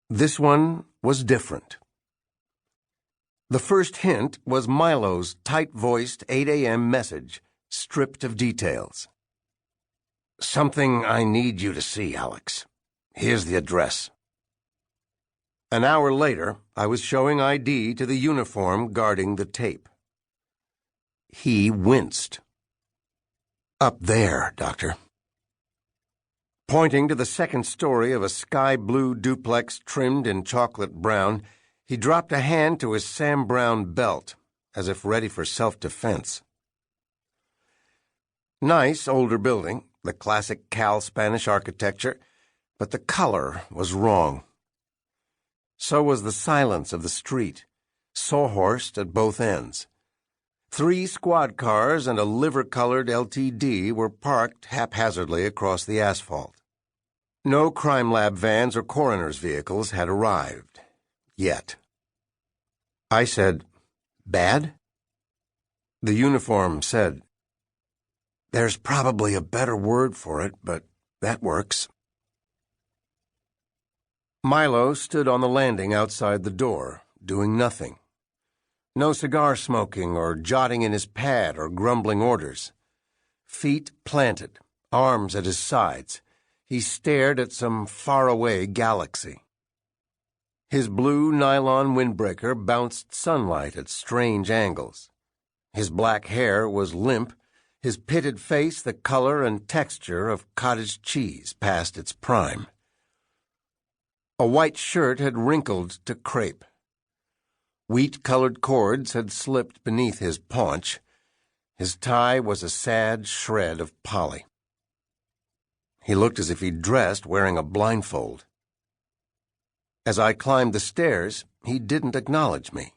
This one was different. The first hint was Milo's tight-voiced 8 a.m. message, stripped of details. "Something I need you to see, Alex. Here's the address." An hour later, I was showing ID to the uniform guarding the tape. He winced. "Up there, Doctor." Pointing to the second story of a sky-blue duplex trimmed in chocolate brown, he dropped a hand to his Sam Browne belt, as if ready for self-defense. Nice older building, the classic Cal Spanish architecture, but the color was wrong. So was the silence of the street, sawhorsed at both ends. 3 squad cars and a liver-colored LTD were parked haphazardly across the asphalt. No crime lab vans or coroner's vehicles had arrived. Yet. I said, "Bad?" The uniform said, "There's probably a better word for it, but that works." Milo stood on the landing outside the door, doing nothing. No cigar smoking or jotting in his pad or grumbling orders. Feet planted, arms at his sides, he stared at some faraway galaxy. His blue nylon windbreaker bounced sunlight at strange angles. His black hair was limp, his pitted face the color and texture of cottage cheese past its prime. A white shirt had wrinkled to crepe. Wheat-colored cords had slipped beneath his paunch. His tie was a sad shred of poly. He looked as if he'd dressed wearing a blindfold. As I climbed the stairs, he didn't acknowledge me.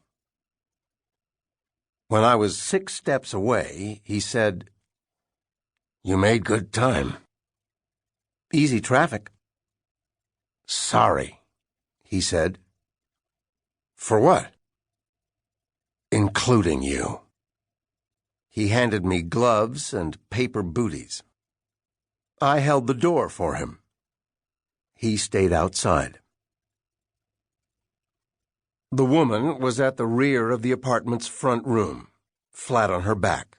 When I was 6 steps away, he said, "You made good time." "Easy traffic." "Sorry," he said. "For what?" "Including you." He handed me gloves and paper booties. I held the door for him. He stayed outside. The woman was at the rear of the apartment's front room, flat on her back.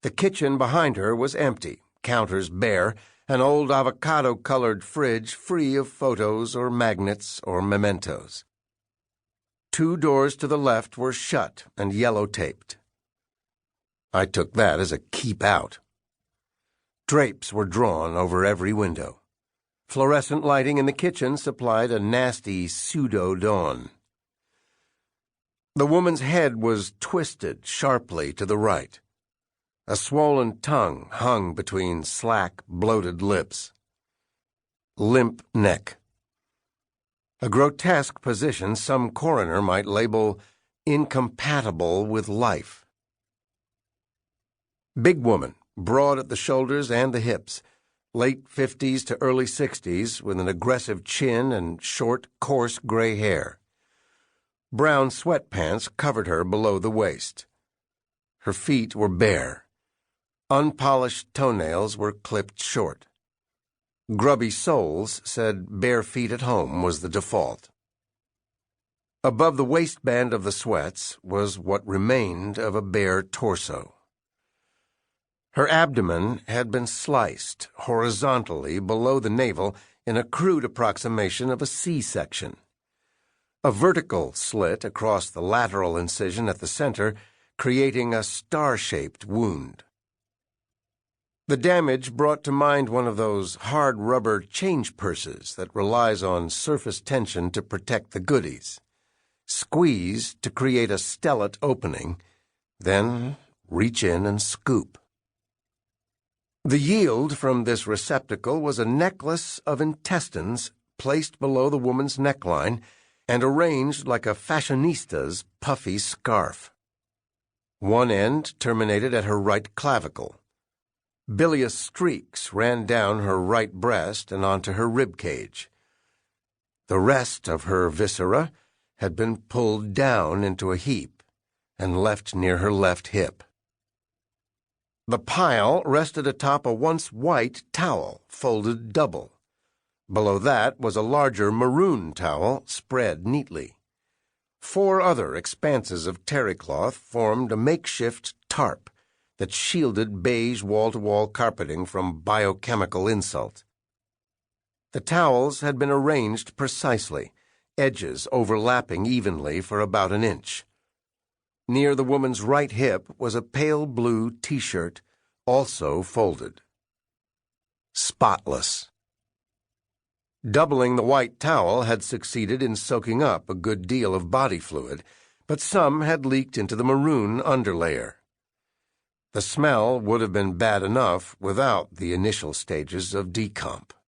The kitchen behind her was empty, counters bare, an old avocado-colored fridge free of photos or magnets or mementos. 2 doors to the left were shut and yellow-taped. I took that as a keep out. Drapes were drawn over every window. Fluorescent lighting in the kitchen supplied a nasty pseudo-dawn. The woman's head was twisted sharply to the right. A swollen tongue hung between slack, bloated lips. Limp neck. A grotesque position some coroner might label incompatible with life. Big woman, broad at the shoulders and the hips, late 50s to early 60s, with an aggressive chin and short, coarse gray hair. Brown sweatpants covered her below the waist. Her feet were bare. Unpolished toenails were clipped short. Grubby soles said bare feet at home was the default. Above the waistband of the sweats was what remained of a bare torso. Her abdomen had been sliced horizontally below the navel in a crude approximation of a C-section. A vertical slit across the lateral incision at the center, creating a star-shaped wound. The damage brought to mind one of those hard rubber change purses that relies on surface tension to protect the goodies. Squeeze to create a stellate opening, then reach in and scoop. The yield from this receptacle was a necklace of intestines placed below the woman's neckline and arranged like a fashionista's puffy scarf. One end terminated at her right clavicle. Bilious streaks ran down her right breast and onto her rib cage. The rest of her viscera had been pulled down into a heap and left near her left hip. The pile rested atop a once white towel, folded double. Below that was a larger maroon towel spread neatly. 4 other expanses of terry cloth formed a makeshift tarp that shielded beige wall-to-wall carpeting from biochemical insult. The towels had been arranged precisely, edges overlapping evenly for about an inch. Near the woman's right hip was a pale blue T-shirt, also folded. Spotless. Doubling the white towel had succeeded in soaking up a good deal of body fluid, but some had leaked into the maroon underlayer. The smell would have been bad enough without the initial stages of decomp.